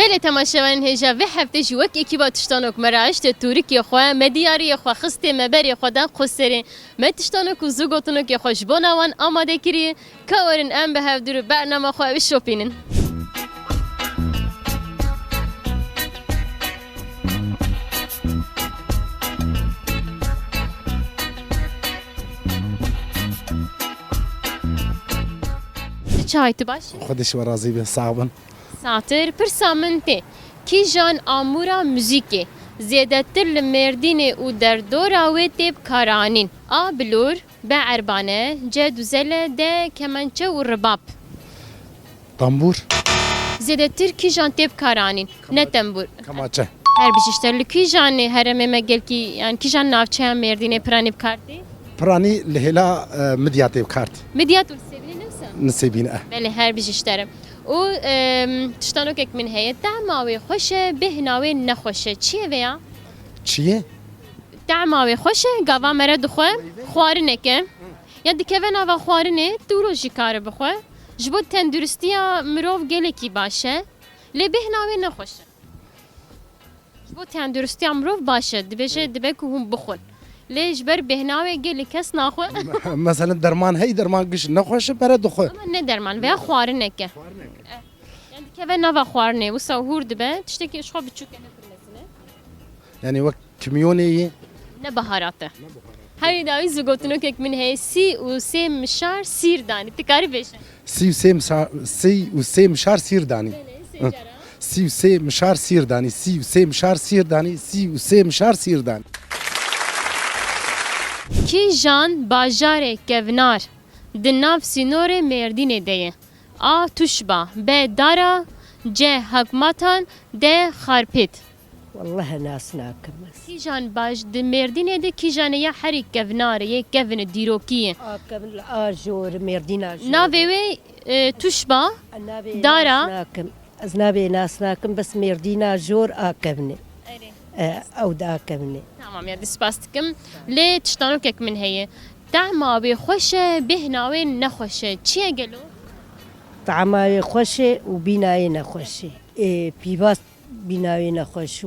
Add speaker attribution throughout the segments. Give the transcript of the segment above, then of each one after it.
Speaker 1: بله تماشاوان هجا و هفته جوک یکی با تشتانوک مراجت تورکی خواه مدیاری خواه خسته مبری خواه دن خسره متشتانوک و زوگوتونوک خوش بانوان آماده کری که ورن ام به هفدور برنامه خواه بشوپینن چای تو باش؟
Speaker 2: خودش و راضی به صعبن
Speaker 1: ساتر پرسامنته کی جان آمورا موزیکی زیاده تر لمردین و در دورا و تیب کارانین آبلور به عربانه جدو زله ده کمانچه و رباب
Speaker 2: تنبور
Speaker 1: زیاده تر کی جان تیب کارانین نه تنبور
Speaker 2: کماچه
Speaker 1: هر بیشتر لکی جان هرمه مگل کی یعنی کی جان نافچه هم مردینه پرانی بکارتی
Speaker 2: پرانی لهلا مدیاتی بکارت
Speaker 1: مدیات و سبیلی نفسه
Speaker 2: نسيبين
Speaker 1: بله هر بیشترم و تشتانو که من هیه دعماوی خوشه بهناوی نخوشه چیه ویا؟
Speaker 2: چیه؟
Speaker 1: دعماوی خوشه گاوا مرد خواه خوارنه که یا دکوه ناوا خوارنه دو روزی کار بخواه جبود تندرستی مروف گله کی باشه لی بهناوی نخوشه جبود تندرستی مروف باشه دبیشه دبه که هم بخون لیش بر بهناوی گله کس نخواه
Speaker 2: مثلا درمان هی درمان گش نخوشه برای دخواه
Speaker 1: اما نه درمان ویا خوارنه که yani keve nava xwarne wisa hûr dibe tiştekî ji xwe biçûk nepirnesine
Speaker 2: yani wek kimyonê
Speaker 1: ne beharate herî dawî zigotinokek min heye sî û sê mişar sîr danî tu karî bêje
Speaker 2: سي وسي مشار سير داني سي وسي مشار سير داني سي وسي مشار سير داني سي وسي مشار سير داني
Speaker 1: kî jan bajarê kevnar di nav sînorê Mêrdînê de ye a tuşba b dara c hakmatan d xarpêt
Speaker 3: والله ناس ناكم
Speaker 1: kîjan baş di Mêrdînê de kîjan ya herî kevnar ye kevin dîrokî ye
Speaker 3: آكم الآجور ميردين آجور
Speaker 1: navê wê tuşba دارا.
Speaker 3: ناكم أزنابي ناس ناكم بس ميردين آجور آكمني أو دا آكمني
Speaker 1: Tamam ya dispas dikim. Lê tiştanokek min heye. Tahmavê xweş e bêhnawê nexweş e. Çi ye gelo?
Speaker 3: طعماي خوشي وبناي نخوشي بيباس بناي نخوش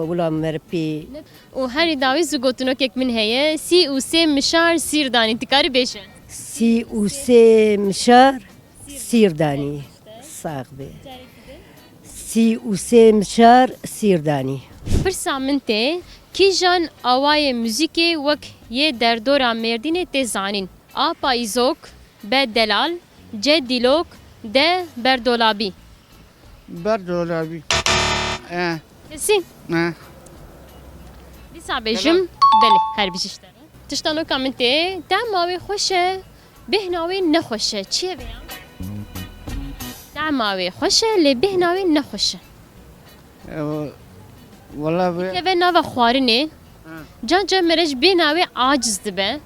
Speaker 3: ولا مربي
Speaker 1: û herî dawî zigotinokek min heye. Sî û sê mişar sîr danî. Tikarî bêje.
Speaker 3: سي وسي مشار سير داني صاغبي سي وسي مشار سير داني
Speaker 1: Pirsa min tê kîjan awayê müzîkê wek yê derdora Mêrdînê tê zanîn. A payîzok, B delal, C dîlok, D berdolabî.
Speaker 4: بردولابی
Speaker 1: Kesin.
Speaker 4: نه
Speaker 1: Dîsa bêjim belê her bijîştere. Tiştanoka min tê tahmavê xweş e bêhnawê nexweş e. Çi ye vêya? Tahmavê xweş e lê bêhnawê nexweş e.
Speaker 4: والله
Speaker 1: Keve nava xwarinê can can mere ji bêhnawê aciz dibe.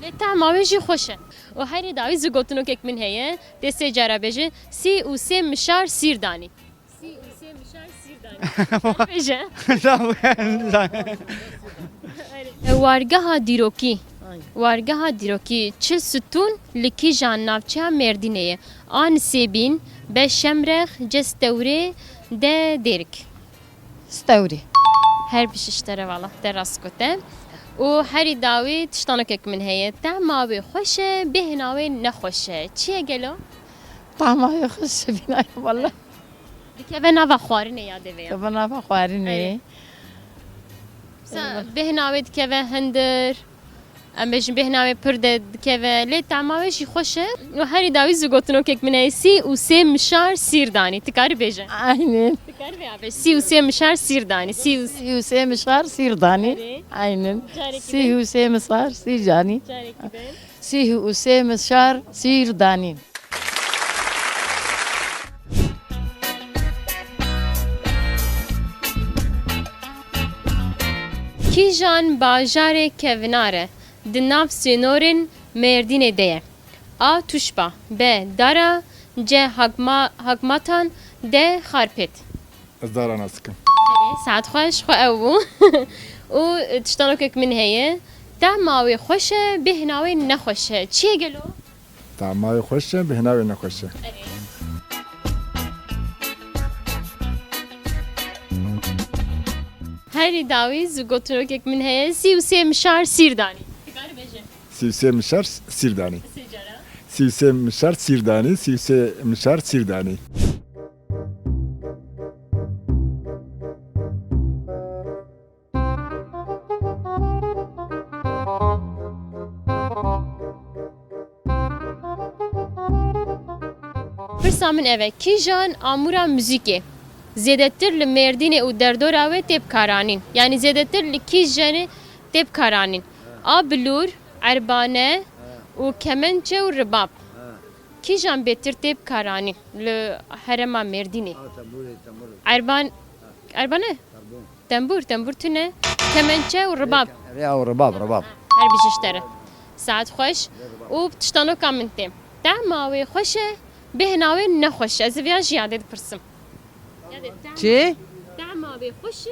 Speaker 1: Lê tahmavê jî xweş e. û herî dawî zigotinokek min heye tê sê cara bêje sî û sê mişar sîr danî. Sî û sê mişar sîr danî. Bêje. Wargeha dîrokî. Wargeha dîrokî çil sütûn li kîjan navçeya Mêrdînê ye. A Nisêbîn, B Şemrex, C Stewrê, D Dêrik.
Speaker 5: ستوري
Speaker 1: Her bijîştere valla te rast gote. û herî dawî tiştanokek min heye. Tahmavê xweş e bêhnawê nexweş e. Çi ye gelo?
Speaker 5: طعمها يخش بناي والله
Speaker 1: Dikeve nava xwarinê ya devê ya.
Speaker 5: كمان فخوارني
Speaker 1: Bêhnawê dikeve hindir. Em bêjin bêhnawê pir de dikeve. Lê tahmavê jî xweş e. û herî dawî zigotinokek min heye. Sî û sê mişar sîr danî. Tikarî bêje.
Speaker 5: عينين
Speaker 1: Tikarî vêya bêje. Sî û sê mişar sîr danî. Sî û
Speaker 5: سي وسام شهر سير داني عينين سي وسام صار سير جاني سي وسام شهر سير داني
Speaker 1: Kîjan bajarê kevnar e di nav sînorên Mêrdînê de ye. A tuşba, B dara, C hakmatan, D xarpêt.
Speaker 6: الزهرة ناسكم
Speaker 1: Saet xweş xwe ew bû. û tiştanokek min heye. Tahmavê xweş e bêhnawê nexweş e. Çi ye gelo?
Speaker 6: طعمها خوشه بهناوي نخوشه
Speaker 1: هری داوی زگوتنو که من هی سی و سه مشار سیردانی تکاری بشه
Speaker 6: Sivse mişar sirdani.
Speaker 1: سجارا
Speaker 6: Sivse mişar sirdani. Sivse mişar sirdani.
Speaker 1: پرسا من اوه کی جان آمورا موزیکه زیادتر لمردین و دردورا و تیب کارانین یعنی زیادتر لکی جان تیب کارانین آبلور عربانه و کمنچه و رباب کی جان بهتر تیب کارانین لحرما مردینه عربانه تنبور تونه کمنچه و رباب
Speaker 7: او رباب
Speaker 1: هر بیشتره ساعت خوش و بتشتانو کامنتیم دعماوی خوشه بهناوی نخوشه از ویاج یادت پرسم
Speaker 4: چی؟
Speaker 1: دعماوی خوشه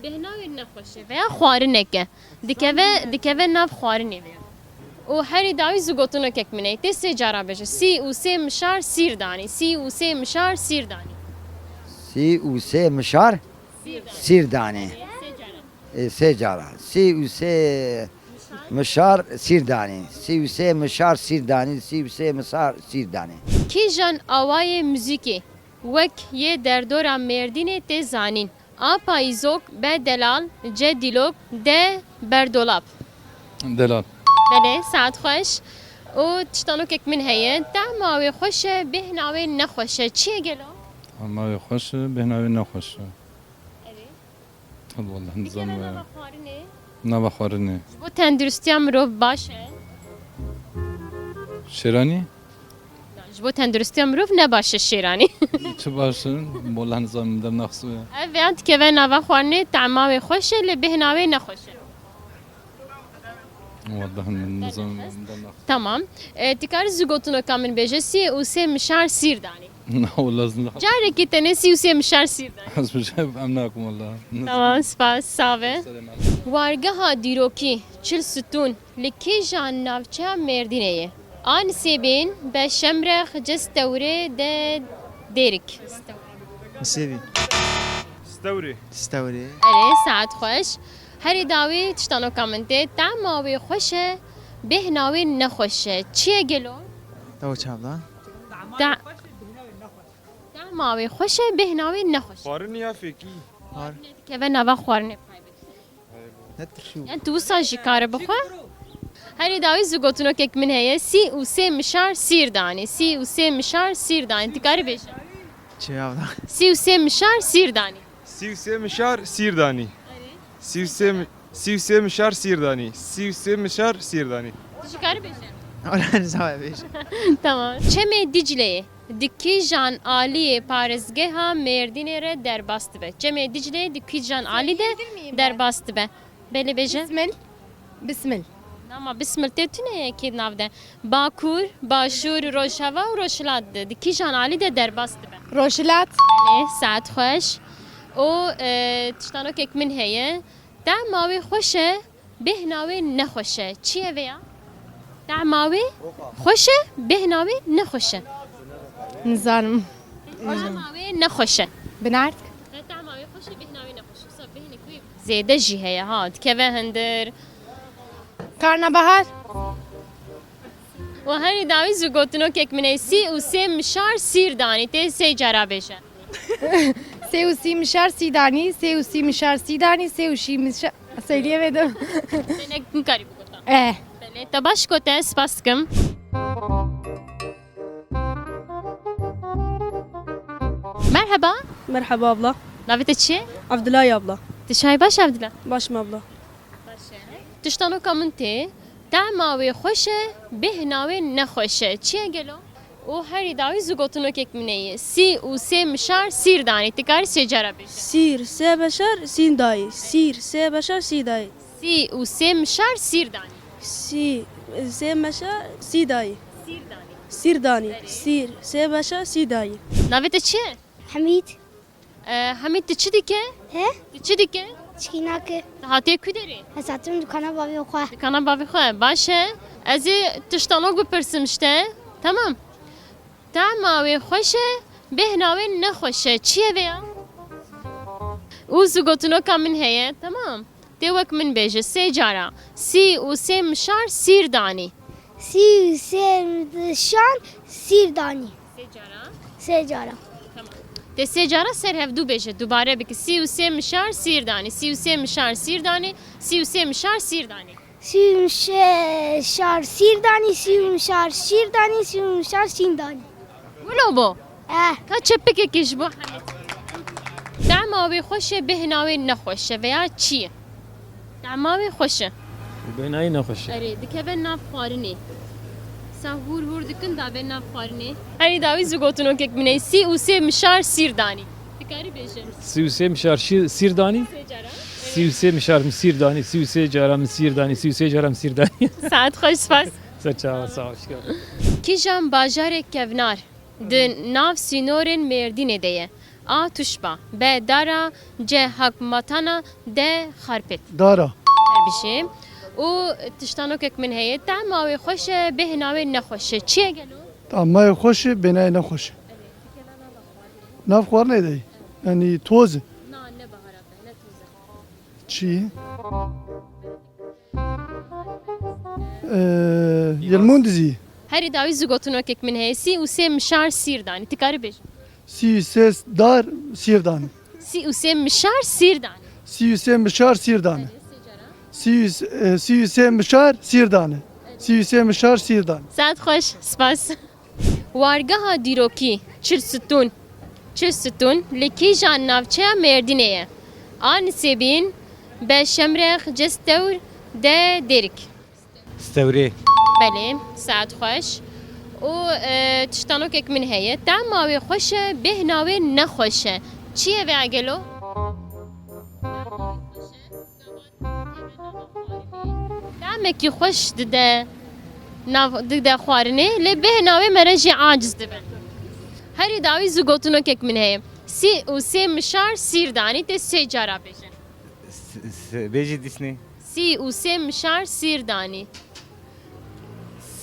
Speaker 1: بهناوی نخوشه ویا خوارنه که دکوه ناف خوارنه ویا و هری داوی زگوتونو کک منه تی سه جارا بشه سی و سه مشار سیردانی سی و سه مشار سیردانی
Speaker 7: سی و سه مشار سیردانی سه جارا سی و سه مشار سیردانی سی و سه مشار سیردانی سی و سه مشار سیردانی
Speaker 1: کی جان آوای موزیکی وک یه دردورا مردینه تی زانین آپایزوک به دلال جه دیلوک ده بردولاب
Speaker 8: دلال
Speaker 1: بله ساعت خوش و تشتانو کک من هیه دعماوی خوشه بهناوی نخوشه چیه گلو؟
Speaker 8: ما خوش بهناوی نخوش والله نظام نبخارنه
Speaker 1: bu tendürüstü mirov baş e.
Speaker 8: شیرانی
Speaker 1: Bu tendürüstü mirov ne baş e şirani.
Speaker 8: چه باشن والله نظام در نقصه
Speaker 1: Evet keve nava xwarne tama ve xoş le behnave ne xoş.
Speaker 8: والله نظام در نقصه
Speaker 1: Tamam. Tikar zugotuna kamen bejesi u se mişar sirdani.
Speaker 8: نه والله زن
Speaker 1: Care ki tenesi u se mişar sirdani.
Speaker 8: حسب شايف امناكم والله
Speaker 1: Tamam spas save. Vargaha diroki çil sütun liki jan navça merdineye. An sebin be şemrex cestevre de derik.
Speaker 4: سیوی
Speaker 9: استوري
Speaker 4: استوری
Speaker 1: اره ساعت خوش هری داوی تشتانو کامنته تعماوی خوشه بهناوی نخوشه چیه گلو؟
Speaker 4: تو چابلا
Speaker 1: تعماوی خوشه بهناوی نخوشه
Speaker 9: قارن يا فيكي
Speaker 1: که به نوا خوارنه
Speaker 4: نترشو
Speaker 1: یعنی تو ساجی کار بخوا هری داوی زگوتونو که من هیه سی و سه مشار سیردانی سی و سه مشار سیردانی تکاری بیشه
Speaker 4: چی آبلا
Speaker 1: سی و سه مشار سیردانی
Speaker 9: سيوسي مشار سيرداني سيوسي مشار سيرداني سيوسي مشار سيرداني
Speaker 1: تکاری بیشه
Speaker 4: اولا نزاوه بیش
Speaker 1: Tamam. Çeme Dicle'ye diki jan Ali parizge ha merdine re derbastı be. Çeme Dicle'ye diki jan Ali de derbastı be. Bele beje.
Speaker 10: Bismil.
Speaker 1: Ama bismil te tüne ki navde. Bakur, Başur, Rojava, Roşlat diki jan Ali de derbastı be.
Speaker 10: Roşilat.
Speaker 1: Ne saat hoş. O tiştanok ekmin heye. Damavi hoşe, behnavi ne hoşe. Çiye veya? Damavi hoşe, behnavi ne hoşe.
Speaker 10: Nizanım.
Speaker 1: Damavi ne hoşe.
Speaker 10: Binart.
Speaker 1: دعماوی خوشی بهناوی نخوشی صاحب بهنی کوی زیاده جی هیا ها که هندر
Speaker 10: Karnabahar.
Speaker 1: و هری داوی زگوتنو که منی سی و سه مشار سیر دانی ته سه جرا بشه
Speaker 10: Seusi mişar sidani. Seusi mişar sidani. Seusi mişar. Söyleyemedim.
Speaker 1: ne kari بگوتم بله تباش کوته سپاس کم مرحبا
Speaker 11: مرحبا abla.
Speaker 1: ناویت چیه؟
Speaker 11: Abdullah abla.
Speaker 1: تشای باش عبدالله
Speaker 11: Başım abla.
Speaker 1: تشتانو کامنته دعماوی خوشه بهناوی نخوشه چیه گلو؟ و هری داوی زگوتنو که منی سی و سه مشار سیر دانی تکاری سه جرا بشه
Speaker 11: Sir, se beşer, sin dayı. Sir, se beşer, si dayı.
Speaker 1: سی و سه مشار سیر دانی
Speaker 11: Si, se beşer, si dayı.
Speaker 1: سیر دانی
Speaker 11: Sir dani. Sir, se beşer, si dayı.
Speaker 1: ناویت چیه؟
Speaker 12: حميد
Speaker 1: حمید چی دیگه؟
Speaker 12: ها
Speaker 1: چی دیگه؟
Speaker 12: شكيناك
Speaker 1: هاتی کی داری؟
Speaker 12: هساتم دكانا بابي وخواه
Speaker 1: کانال بابی خواه باشه از تشتانو بپرسم شته تمام دعماوی خوشه بهناوی نخوشه چیه ویا؟ او زگوتنو کا من هەیە تمام تێ وەک من بێژە سێ جارە سی û سێ مشار سیر دانی
Speaker 12: سی و سه مشار سیر دانی سه جارا
Speaker 1: تێ سێ جارە سەر هەفتوو بێژە دووبارە بکە سی û سێ مشار سیر دانی سی û سێ مشار سیر دانی سی û سێ مشار سیر دانی
Speaker 12: سی و مشار سیر دانی سی و مشار شیر دانی سی و مشار شین دانی
Speaker 1: ولو بۆ
Speaker 12: اه
Speaker 1: کا çepekekî ji bo demavê xweş e bêhnavê nexweş e veya çi ye demavê xweş e
Speaker 9: بینایی نخوشه
Speaker 1: erê dikeve nav xwarinê sa hûr hûr dikin dave nav xwarinê herî dawî zigotinokek minê sî û sê mişar sîr danî dikarî bêje
Speaker 9: سیوسه مشار سیردانی
Speaker 1: sê cara
Speaker 9: سیوسه مشار سیردانی سیوسه جارم سیردانی سیوسه جارم سیردانی
Speaker 1: saet xweş spas
Speaker 9: سرچاوا sağ ol şükür.
Speaker 1: kîjan bajarek kevnar di nav sînorên Mêrdînê de ye a tuşba b dara c hakmatana d xarpêt
Speaker 2: دارا
Speaker 1: bişê û tiştanokek min heye temavê xweş e bêhnavê nexweş e çi ye gelo
Speaker 2: اما خوش بنای نخوش ناف خوار نیدی یعنی توز
Speaker 1: na ne baharat be ne tuze
Speaker 2: چی یلمون دزی
Speaker 1: herî dawî zigotinokek min heye sî û sê mişar sîr danî tikarî bêj
Speaker 2: سی و سه دار سیردانی
Speaker 1: sî û sê mişar sîr danî
Speaker 2: سی و سه مشار سیردانی سی و سه مشار سیردانی سی و سه مشار سیردانی
Speaker 1: saet xweş spas wargeha dîrokî çil stûn li kîjan navçeya Mêrdînê ye a nisêbîn b şemrex c stewr d dêrik
Speaker 9: Stevri.
Speaker 1: belê saet xweş û tiştanokek min heye temavê xweş e bêhnavê nexweş e çi ye veya gelo demekî xweş dide dide xwarinê lê bêhnavê mere jî aciz dibe herî dawî zigotinokek min heye sî û sê mişar sîr danî tê sê cara bêje
Speaker 9: Beji disni.
Speaker 1: sî û sê mişar sîr danî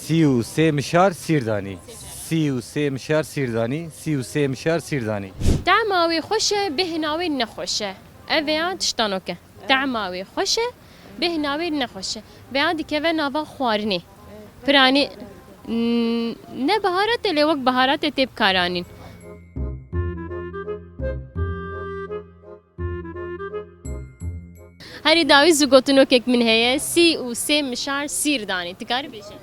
Speaker 9: Siu se mişar sirdani. Siu se mişar sirdani. Siu se mişar sirdani.
Speaker 1: temavê xweş e bêhnavê nexweş e ev veya tiştanok e temavê xweş e bêhnavê nexweş e veya dikeve nava xwarinê piranî ne biharat e lê wek biharat e tê bikaranîn herî dawî zigotinokek min heye sî û sê mişar sîr danî tikarî bêje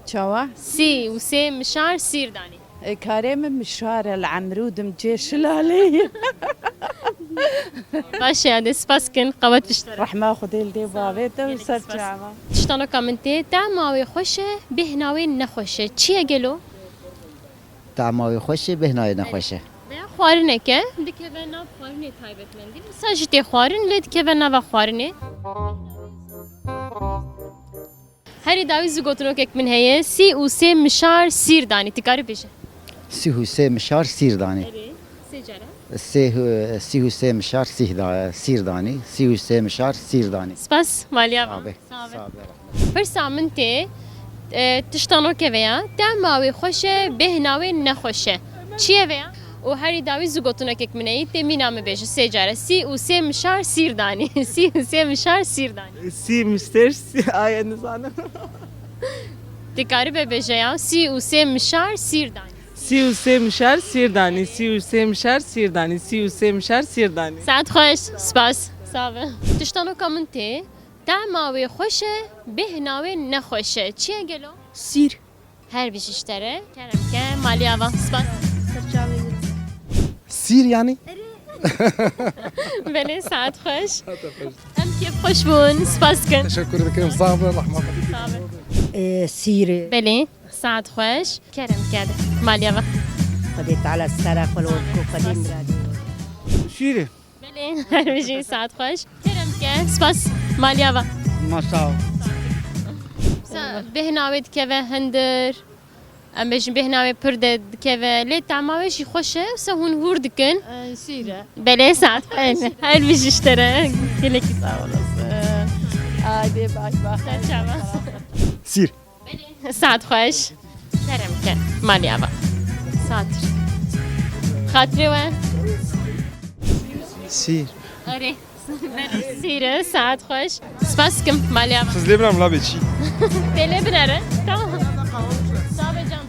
Speaker 5: چاوا
Speaker 1: sî û sê mişar sîr danî
Speaker 5: كريم مشوار العمرود مجيش لالي
Speaker 1: باش yani spas kin qewet piştere
Speaker 5: رحمة خدي لدي بابيته وسرجعها
Speaker 1: tiştanoka min tê temavê xweş e bêhnavê nexweş e çi ye gelo
Speaker 7: تعماوی خوشه بهنای نخوشه
Speaker 1: veya xwarinek e dikeve nav xwarinê taybetmendî misal ji tê xwarin lê dikeve nava xwarinê herî dawî zigotinokek min heye sî û sê mişar sîr danî tikarî bêje
Speaker 7: سی و سه مشار سیردانی
Speaker 1: sê cara
Speaker 7: سی و سه مشار سیردانی سی و سه مشار سیردانی
Speaker 1: spas maliya
Speaker 7: Abi.
Speaker 1: pirsa min tê tiştanoke veya temavê xweş e bêhnavê nexweş e çi ye veya û herî dawî zigotinokek min heye tê mîna min bêje sê care sî û sê mişar sîr danî sî û sê mişar sîr danî
Speaker 4: سی مستر آیا نزانم
Speaker 1: tikarî be bêje ya sî û sê mişar sîr danî
Speaker 4: سی و سه مشار سیردانی سی و سه مشار سیردانی سی و سه مشار سیردانی
Speaker 1: saet xweş spas save tiştanoka min tê temavê xweş e bêhnavê nexweş e çi ye gelo
Speaker 11: سیر
Speaker 1: her bijîştere keremke maliya van spas
Speaker 2: سیر یعنی
Speaker 1: belê saet xweş em kêf xweş bûn spas kin
Speaker 2: تشکر دکم صاحب رحمه
Speaker 3: سیر
Speaker 1: belê saet xweş keremke de maliya van
Speaker 3: قديت على السرق والوقوف قديم رادي
Speaker 4: شیره
Speaker 1: belê her bijî saet xweş keremke spas maliya van
Speaker 4: ماشاء
Speaker 1: bêhnavê dikeve hindir em bêjin bêhnavê pir de dikeve lê temavê jî xweş e wisa hûn hûr dikin
Speaker 5: سيرة
Speaker 1: belê saet xweş her bijîştere gelekî sağ olasın
Speaker 5: هادي باش باش
Speaker 2: سیر
Speaker 1: saet xweş keremke maliya van satir xatirê we
Speaker 4: سیر
Speaker 1: آره سیره ساعت خوش سپاس کم مالیا
Speaker 13: Siz lebram la beçi.
Speaker 1: دله بنره tamam صاحب جان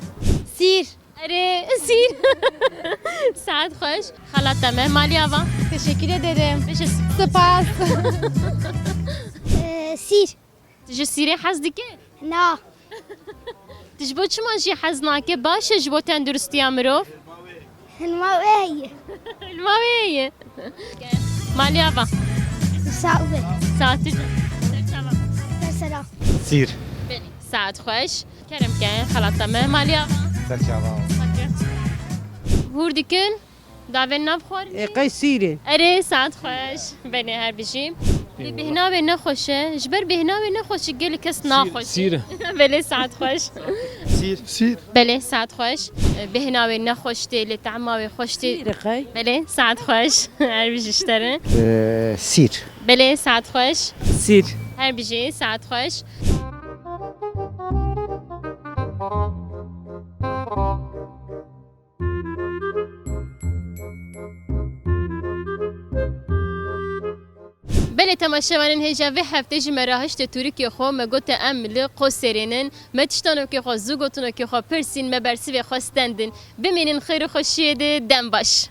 Speaker 10: Sir.
Speaker 1: آره سیر ساعت خوش خالات تمام مالیا و
Speaker 10: Teşekkür ederim.
Speaker 1: بشه
Speaker 10: Spas.
Speaker 12: سیر
Speaker 1: تجو سیره حز دیگه
Speaker 12: نه
Speaker 1: تجبو چما جی حز ناکه باشه جبو تندرستی امروف
Speaker 12: الماویه
Speaker 1: الماویه مالیا و
Speaker 12: ساوه
Speaker 1: ساعت
Speaker 12: سلام
Speaker 9: سیر
Speaker 1: بله ساعت خوش کرم که خالات تمام مالیا
Speaker 9: سرچاوا
Speaker 1: هور دیکن داون ناب خوار
Speaker 4: قای سیره
Speaker 1: اره ساعت خوش بله هر بشیم بهنا و نخوشه جبر بهنا و نخوشه گل کس نخوشه
Speaker 8: سیر
Speaker 1: بله ساعت خوش
Speaker 13: Sir. Sir.
Speaker 1: بله ساعت خوش بهنا و نخوشته لطعما و خوشته
Speaker 3: رقي
Speaker 1: بله ساعت خوش هر بیشتره
Speaker 7: سیر
Speaker 1: بله ساعت خوش
Speaker 4: Sir.
Speaker 1: هر بیشی ساعت خوش بله تماشاوانین هجا و هفته جی مراهشت تورکی خو مگوت ام لقو سرینن متشتانو که خو زوگوتونو که خو پرسین مبرسی و خواستندن بمینین خیر و خوشیه ده دم باش